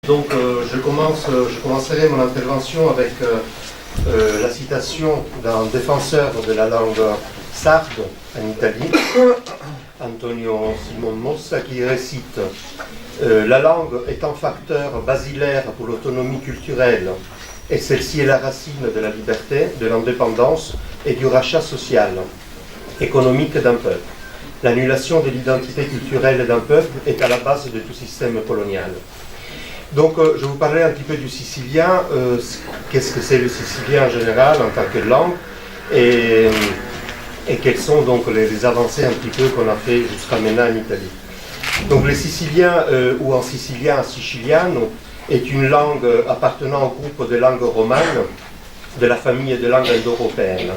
Donc je commencerai mon intervention avec la citation d'un défenseur de la langue sarde en Italie, Antonio Simon Mossa, qui récite la langue est un facteur basilaire pour l'autonomie culturelle, et celle-ci est la racine de la liberté, de l'indépendance et du rachat social, économique d'un peuple. L'annulation de l'identité culturelle d'un peuple est à la base de tout système colonial. Donc je vous parlerai un petit peu du sicilien, qu'est-ce que c'est le sicilien en général en tant que langue, et quelles sont donc les avancées un petit peu qu'on a fait jusqu'à maintenant en Italie. Donc le sicilien, ou en sicilien, siciliano, est une langue appartenant au groupe de langues romanes de la famille de langues indo-européennes.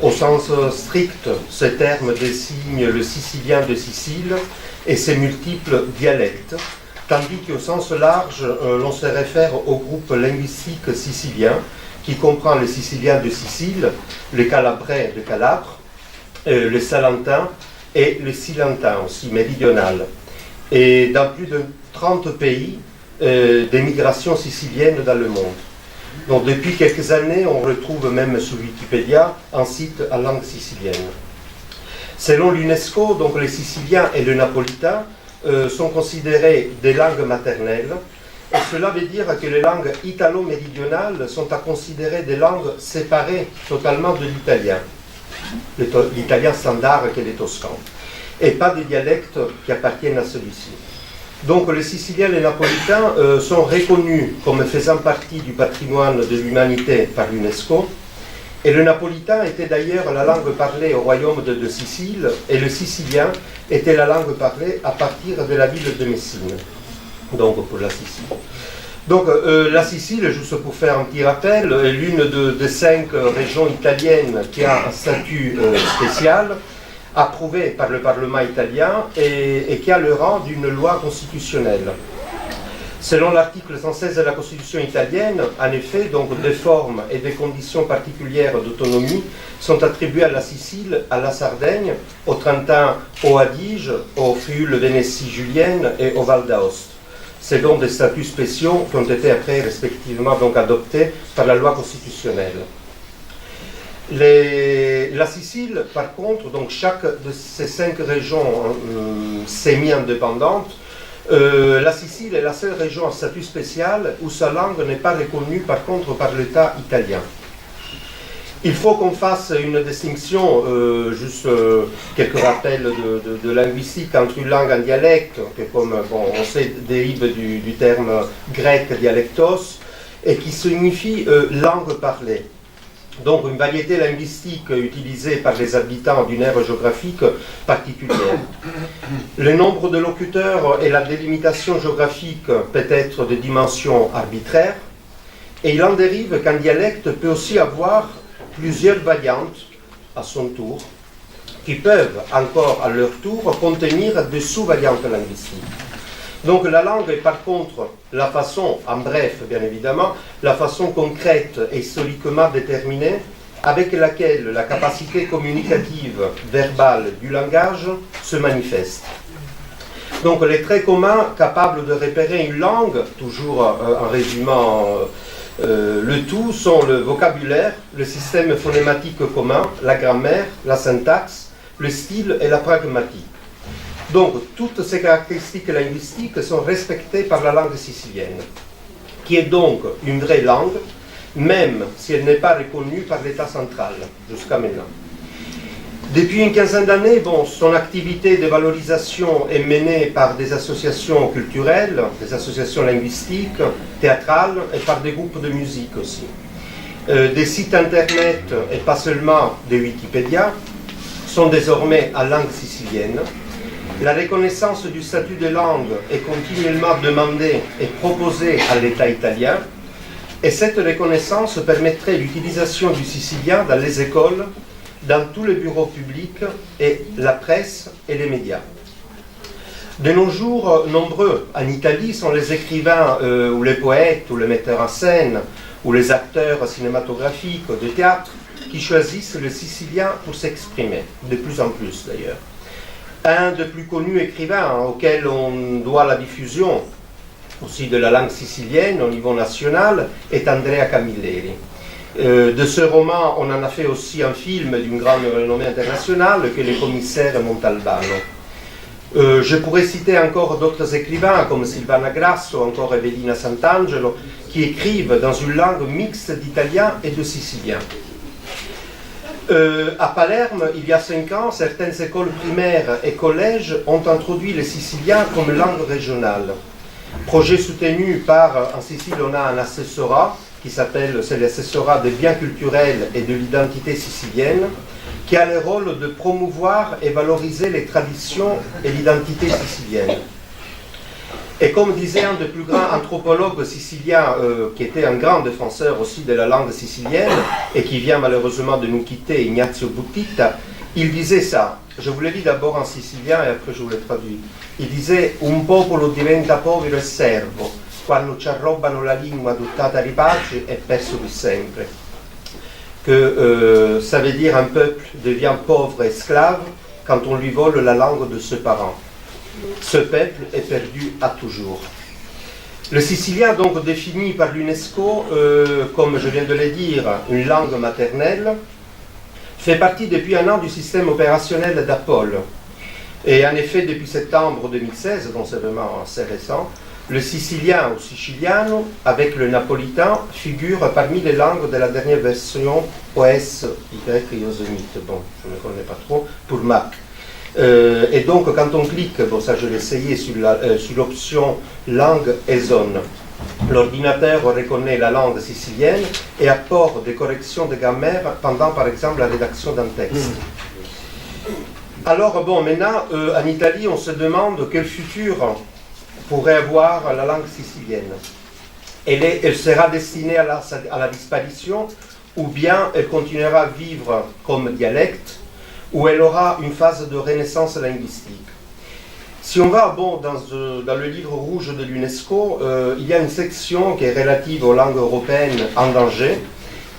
Au sens strict, ce terme désigne le sicilien de Sicile et ses multiples dialectes, tandis qu'au sens large, l'on se réfère au groupe linguistique sicilien, qui comprend les Siciliens de Sicile, les Calabrais de Calabre, les Salentins et les Silentins aussi, méridionales. Et dans plus de 30 pays, des migrations siciliennes dans le monde. Donc depuis quelques années, on retrouve même sur Wikipédia un site en langue sicilienne. Selon l'UNESCO, donc les Siciliens et le napolitain sont considérés des langues maternelles, et cela veut dire que les langues italo-méridionales sont à considérer des langues séparées totalement de l'italien, l'italien standard qu'est le toscan, et pas des dialectes qui appartiennent à celui-ci. Donc les Siciliens et les Napolitains sont reconnus comme faisant partie du patrimoine de l'humanité par l'UNESCO, et le napolitain était d'ailleurs la langue parlée au royaume de Sicile, et le sicilien était la langue parlée à partir de la ville de Messine, donc pour la Sicile. Donc la Sicile, juste pour faire un petit rappel, est l'une des 5 régions italiennes qui a un statut spécial, approuvé par le Parlement italien et qui a le rang d'une loi constitutionnelle. Selon l'article 116 de la Constitution italienne, en effet, donc des formes et des conditions particulières d'autonomie sont attribuées à la Sicile, à la Sardaigne, au Trentin, au Adige, au Friuli-Vénétie julienne et au Val d'Aoste, selon des statuts spéciaux qui ont été après respectivement donc adoptés par la loi constitutionnelle. La Sicile, par contre, donc chaque de ces 5 régions semi-indépendantes, la Sicile est la seule région à statut spécial où sa langue n'est pas reconnue par contre par l'État italien. Il faut qu'on fasse une distinction, juste quelques rappels de linguistique entre une langue et un dialecte, qui comme on sait dérive du terme grec dialectos, et qui signifie langue parlée. Donc une variété linguistique utilisée par les habitants d'une aire géographique particulière. Le nombre de locuteurs et la délimitation géographique peut être de dimension arbitraire, et il en dérive qu'un dialecte peut aussi avoir plusieurs variantes à son tour, qui peuvent encore à leur tour contenir des sous-variantes linguistiques. Donc la langue est par contre la façon, en bref bien évidemment, la façon concrète et historiquement déterminée avec laquelle la capacité communicative verbale du langage se manifeste. Donc les traits communs capables de repérer une langue, toujours en résumant le tout, sont le vocabulaire, le système phonématique commun, la grammaire, la syntaxe, le style et la pragmatique. Donc, toutes ces caractéristiques linguistiques sont respectées par la langue sicilienne, qui est donc une vraie langue, même si elle n'est pas reconnue par l'État central, jusqu'à maintenant. Depuis une quinzaine d'années, son activité de valorisation est menée par des associations culturelles, des associations linguistiques, théâtrales, et par des groupes de musique aussi. Des sites internet, et pas seulement de Wikipédia, sont désormais en langue sicilienne. La reconnaissance du statut de langue est continuellement demandée et proposée à l'État italien, et cette reconnaissance permettrait l'utilisation du sicilien dans les écoles, dans tous les bureaux publics, et la presse et les médias. De nos jours, nombreux en Italie sont les écrivains ou les poètes ou les metteurs en scène ou les acteurs cinématographiques de théâtre qui choisissent le sicilien pour s'exprimer, de plus en plus d'ailleurs. Un des plus connus écrivains auquel on doit la diffusion aussi de la langue sicilienne au niveau national est Andrea Camilleri. De ce roman, on en a fait aussi un film d'une grande renommée internationale, que est Le commissaire Montalbano. Je pourrais citer encore d'autres écrivains comme Silvana Grasso, encore Evelina Sant'Angelo, qui écrivent dans une langue mixte d'italien et de sicilien. À Palerme, il y a 5 ans, certaines écoles primaires et collèges ont introduit le sicilien comme langue régionale. Projet soutenu par, en Sicile, on a un assessorat qui s'appelle, c'est l'assessorat des biens culturels et de l'identité sicilienne, qui a le rôle de promouvoir et valoriser les traditions et l'identité sicilienne. Et comme disait un des plus grands anthropologues siciliens, qui était un grand défenseur aussi de la langue sicilienne, et qui vient malheureusement de nous quitter, Ignazio Buttita, il disait ça. Je vous le lis d'abord en sicilien et après je vous le traduis. Il disait « Un popolo diventa povero e servo, quando ci arrobano la lingua adottata di pace e perso di sempre ». Que ça veut dire un peuple devient pauvre et esclave quand on lui vole la langue de ses parents. Ce peuple est perdu à toujours. Le sicilien, donc défini par l'UNESCO, comme je viens de le dire, une langue maternelle, fait partie depuis un an du système opérationnel d'Apol. Et en effet, depuis septembre 2016, donc c'est vraiment assez récent, le sicilien ou siciliano, avec le napolitain, figure parmi les langues de la dernière version OS Y Yosemite. Bon, je ne connais pas trop, pour Mac. Et donc, quand on clique, bon, ça je l'ai essayé sur l'option langue et zone, l'ordinateur reconnaît la langue sicilienne et apporte des corrections de grammaire pendant, par exemple, la rédaction d'un texte. Alors, bon, maintenant, en Italie, on se demande quel futur pourrait avoir la langue sicilienne. Elle sera destinée à la disparition, ou bien elle continuera à vivre comme dialecte, ou elle aura une phase de renaissance linguistique. Si on va dans le livre rouge de l'UNESCO, il y a une section qui est relative aux langues européennes en danger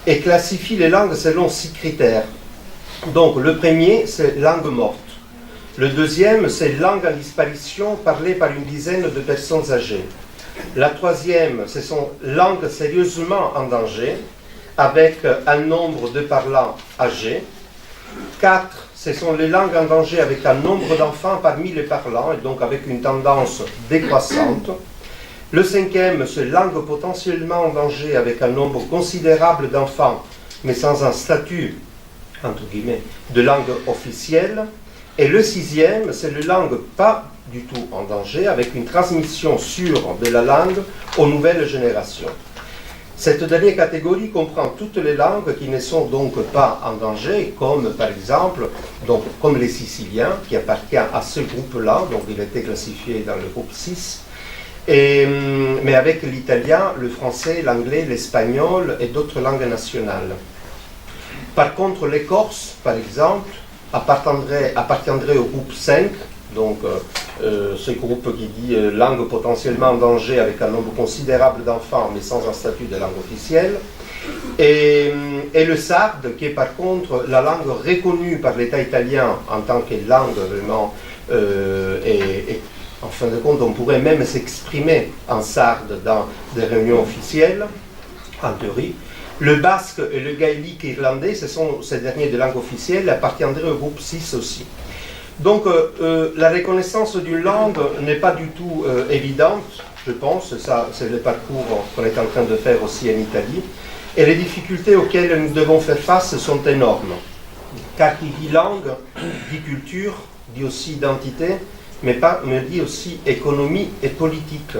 et classifie les langues selon 6 critères. Donc le premier, c'est langue morte. Le deuxième, c'est langue en disparition parlée par une dizaine de personnes âgées. La troisième, ce sont langues sérieusement en danger, avec un nombre de parlants âgés. 4, ce sont les langues en danger avec un nombre d'enfants parmi les parlants, et donc avec une tendance décroissante. Le cinquième, c'est langue potentiellement en danger avec un nombre considérable d'enfants, mais sans un statut, entre guillemets, de langue officielle. Et le sixième, c'est les langues pas du tout en danger, avec une transmission sûre de la langue aux nouvelles générations. Cette dernière catégorie comprend toutes les langues qui ne sont donc pas en danger, comme par exemple, donc, comme les Siciliens, qui appartient à ce groupe-là, donc il était classifié dans le groupe 6, mais avec l'italien, le français, l'anglais, l'espagnol et d'autres langues nationales. Par contre, les Corses, par exemple, appartiendrait au groupe 5, donc ce groupe qui dit langue potentiellement en danger avec un nombre considérable d'enfants mais sans un statut de langue officielle, et le sarde qui est par contre la langue reconnue par l'État italien en tant que langue vraiment, et en fin de compte on pourrait même s'exprimer en sarde dans des réunions officielles, en théorie. Le basque et le gaélique irlandais, ce sont ces derniers de langue officielle, appartiendraient au groupe 6 aussi. Donc la reconnaissance d'une langue n'est pas du tout évidente, je pense, ça c'est le parcours qu'on est en train de faire aussi en Italie, et les difficultés auxquelles nous devons faire face sont énormes. Car qui dit langue, dit culture, dit aussi identité, mais dit aussi économie et politique.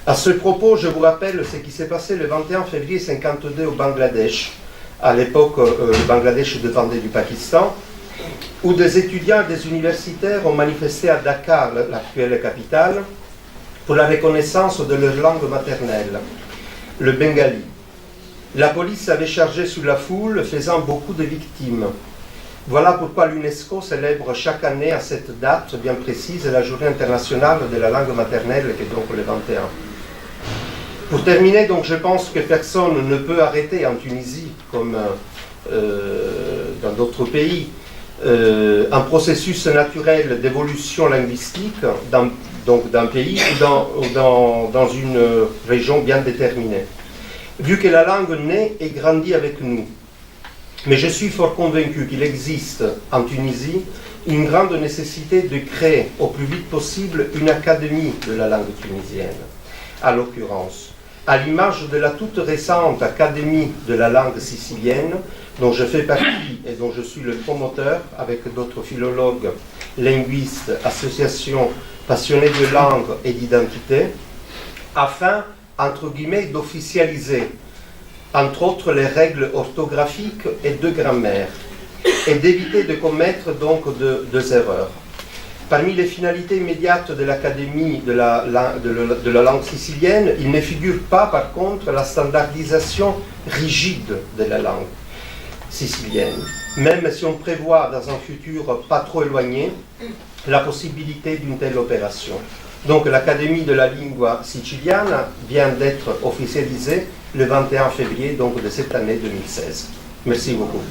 À ce propos, je vous rappelle ce qui s'est passé le 21 février 1952 au Bangladesh. À l'époque, le Bangladesh dépendait du Pakistan, où des étudiants et des universitaires ont manifesté à Dakar, l'actuelle capitale, pour la reconnaissance de leur langue maternelle, le bengali. La police avait chargé sur la foule, faisant beaucoup de victimes. Voilà pourquoi l'UNESCO célèbre chaque année à cette date bien précise la journée internationale de la langue maternelle, qui est donc le 21. Pour terminer, donc, je pense que personne ne peut arrêter en Tunisie, comme dans d'autres pays, un processus naturel d'évolution linguistique dans donc d'un pays ou dans une région bien déterminée, vu que la langue naît et grandit avec nous. Mais je suis fort convaincu qu'il existe en Tunisie une grande nécessité de créer au plus vite possible une académie de la langue tunisienne. À l'occurrence, à l'image de la toute récente Académie de la langue sicilienne, dont je fais partie et dont je suis le promoteur avec d'autres philologues, linguistes, associations passionnées de langue et d'identité, afin, entre guillemets, d'officialiser, entre autres, les règles orthographiques et de grammaire, et d'éviter de commettre donc deux erreurs. Parmi les finalités immédiates de l'Académie de la langue sicilienne, il ne figure pas, par contre, la standardisation rigide de la langue sicilienne, même si on prévoit dans un futur pas trop éloigné la possibilité d'une telle opération. Donc l'Académie de la lingua siciliana vient d'être officialisée le 21 février donc, de cette année 2016. Merci beaucoup.